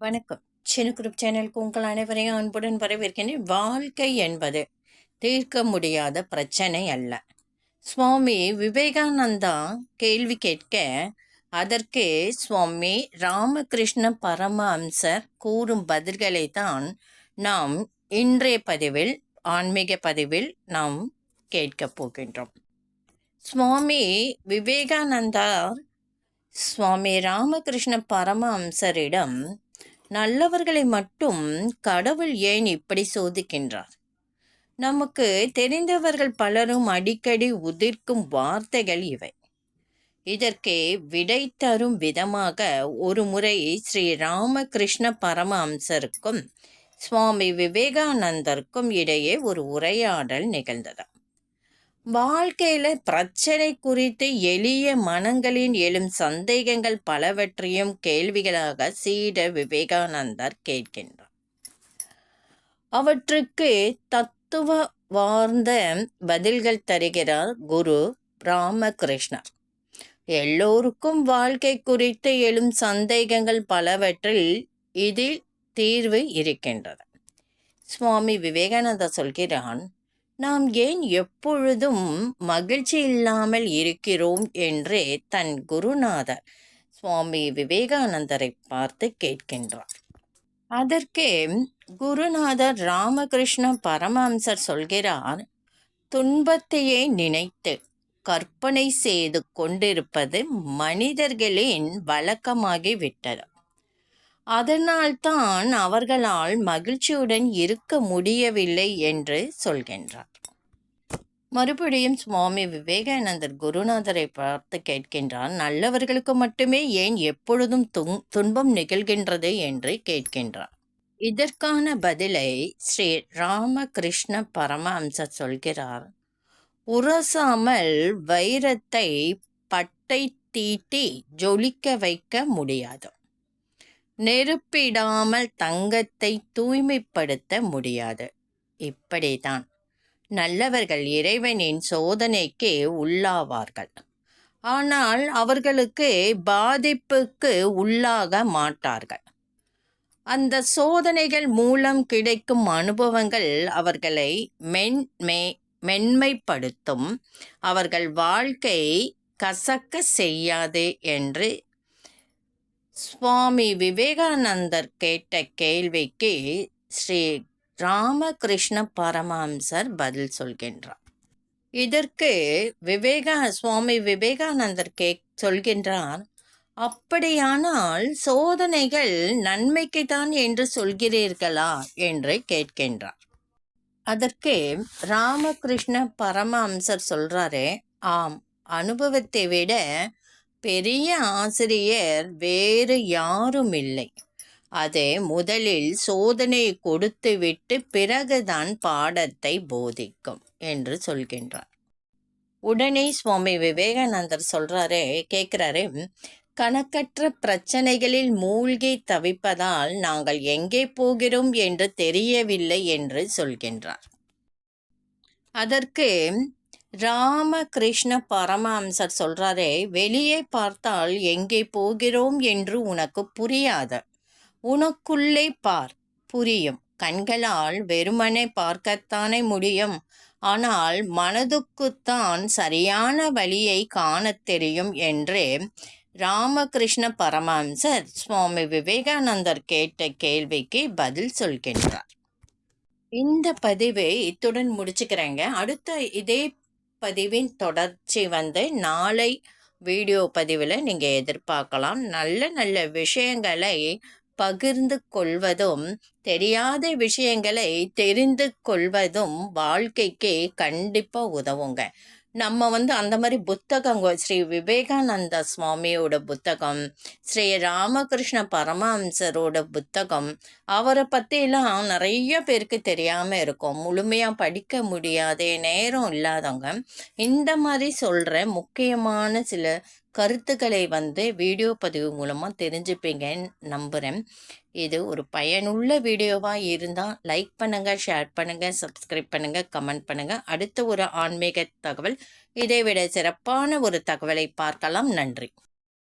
வணக்கம். சின்ன குரூப் சேனலுக்கு உங்கள் அனைவரையும் அன்புடன் வரவேற்கிறேன். வாழ்க்கை என்பது தீர்க்க முடியாத பிரச்சனை அல்ல. சுவாமி விவேகானந்தா கேள்வி கேட்க, அதற்கு சுவாமி ராமகிருஷ்ண பரமஹம்சர் கூறும் பதில்களை தான் நாம் இன்றைய பதிவில், ஆன்மீக பதிவில் நாம் கேட்கப் போகின்றோம். சுவாமி விவேகானந்தா சுவாமி ராமகிருஷ்ண பரமஹம்சரிடம், நல்லவர்களை மட்டும் கடவுள் ஏன் இப்படி சோதிக்கின்றார்? நமக்கு தெரிந்தவர்கள் பலரும் அடிக்கடி உதிர்க்கும் வார்த்தைகள் இவை. இதற்கு விடை தரும் விதமாக ஒரு முறை ஸ்ரீ ராமகிருஷ்ண பரமஹம்சருக்கும் சுவாமி விவேகானந்தருக்கும் இடையே ஒரு உரையாடல் நிகழ்ந்தது. வாழ்க்கையில பிரச்சனை குறித்து எளிய மனங்களில் எழும் சந்தேகங்கள் பலவற்றையும் கேள்விகளாக சீடர் விவேகானந்தர் கேட்கின்றார். அவற்றுக்கு தத்துவ வார்ந்த பதில்கள் தருகிறார் குரு ராமகிருஷ்ணர். எல்லோருக்கும் வாழ்க்கை குறித்து எழும் சந்தேகங்கள் பலவற்றில் இதில் தீர்வு இருக்கின்றது. சுவாமி விவேகானந்தர் சொல்கிறான், நாம் ஏன் எப்பொழுதும் மகிழ்ச்சி இல்லாமல் இருக்கிறோம் என்று தன் குருநாதர் சுவாமி விவேகானந்தரை பார்த்து கேட்கின்றார். அதற்கு குருநாதர் ராமகிருஷ்ண பரமஹம்சர் சொல்கிறார், துன்பத்தையே நினைத்து கற்பனை செய்து கொண்டிருப்பது மனிதர்களின் வழக்கமாகிவிட்டது. அதனால்தான் அவர்களால் மகிழ்ச்சியுடன் இருக்க முடியவில்லை என்று சொல்கின்றார். மறுபடியும் சுவாமி விவேகானந்தர் குருநாதரை பார்த்து கேட்கின்றார், நல்லவர்களுக்கு மட்டுமே ஏன் எப்பொழுதும் துன்பம் நிகழ்கின்றது என்று கேட்கின்றார். இதற்கான பதிலை ஸ்ரீ ராமகிருஷ்ண பரமஹம்சர் சொல்கிறார், உரசாமல் வைரத்தை பட்டை தீட்டி ஜொலிக்க வைக்க முடியாது. நெருப்பிடாமல் தங்கத்தை தூய்மைப்படுத்த முடியாது. இப்படிதான் நல்லவர்கள் இறைவனின் சோதனைக்கு உள்ளாவார்கள். ஆனால் அவர்களுக்கு பாதிப்புக்கு உள்ளாக மாட்டார்கள். அந்த சோதனைகள் மூலம் கிடைக்கும் அனுபவங்கள் அவர்களை மென்மைப்படுத்தும். அவர்கள் வாழ்க்கை கசக்க செய்யாது என்று சுவாமி விவேகானந்தர் கேட்ட கேள்விக்கு ஸ்ரீ ராமகிருஷ்ண பரமஹம்சர் பதில் சொல்கின்றார். இதற்கு சுவாமி விவேகானந்தர் சொல்கின்றார், அப்படியானால் சோதனைகள் நன்மைக்குத்தான் என்று சொல்கிறீர்களா என்று கேட்கின்றார். அதற்கு ராமகிருஷ்ண பரமஹம்சர் சொல்றாரு, ஆம், அனுபவத்தை விட பெரிய ஆசிரியர் வேறு யாரும் இல்லை. அது முதலில் சோதனையை கொடுத்துவிட்டு பிறகுதான் பாடத்தை போதிக்கும் என்று சொல்கின்றார். உடனே சுவாமி விவேகானந்தர் கேட்கிறாரு, கணக்கற்ற பிரச்சனைகளில் மூழ்கி தவிப்பதால் நாங்கள் எங்கே போகிறோம் என்று தெரியவில்லை என்று சொல்கின்றார். அதற்கு ராமகிருஷ்ண பரமஹம்சர் சொல்றாரே, வெளியே பார்த்தால் எங்கே போகிறோம் என்று உனக்கு புரியாது. உனக்குள்ளே பார், புரியும். கண்களால் வெறுமனே பார்க்கத்தானே முடியும். ஆனால் மனதுக்குத்தான் சரியான வழியை காணத் தெரியும் என்று ராமகிருஷ்ண பரமஹம்சர் சுவாமி விவேகானந்தர் கேட்ட கேள்விக்கு பதில் சொல்கின்றார். இந்த பதிவை இத்துடன் முடிச்சுக்கிறேங்க. அடுத்த இதே பதிவின் தொடர்ச்சி நாளை வீடியோ பதிவில் நீங்கள் எதிர்பார்க்கலாம். நல்ல நல்ல விஷயங்களை பகிர்ந்து கொள்வதும் தெரியாத விஷயங்களை தெரிந்து கொள்வதும் வாழ்க்கைக்கு கண்டிப்பாக உதவுங்க. நம்ம அந்த மாதிரி புத்தகங்க, ஸ்ரீ விவேகானந்த சுவாமியோட புத்தகம், ஸ்ரீ ராமகிருஷ்ண பரமஹம்சரோட புத்தகம், அவரை பற்றிலாம் நிறைய பேருக்கு தெரியாமல் இருக்கும். முழுமையாக படிக்க முடியாத நேரம் இல்லாதவங்க இந்த மாதிரி சொல்கிற முக்கியமான சில கருத்துக்களை வீடியோ பதிவு மூலமாக தெரிஞ்சுப்பீங்கன்னு நம்புகிறேன். இது ஒரு பயனுள்ள வீடியோவாக இருந்தால் லைக் பண்ணுங்கள், ஷேர் பண்ணுங்கள், சப்ஸ்கிரைப் பண்ணுங்கள், கமெண்ட் பண்ணுங்கள். அடுத்த ஒரு ஆன்மீக தகவல், இதைவிட சிறப்பான ஒரு தகவலை பார்க்கலாம். நன்றி.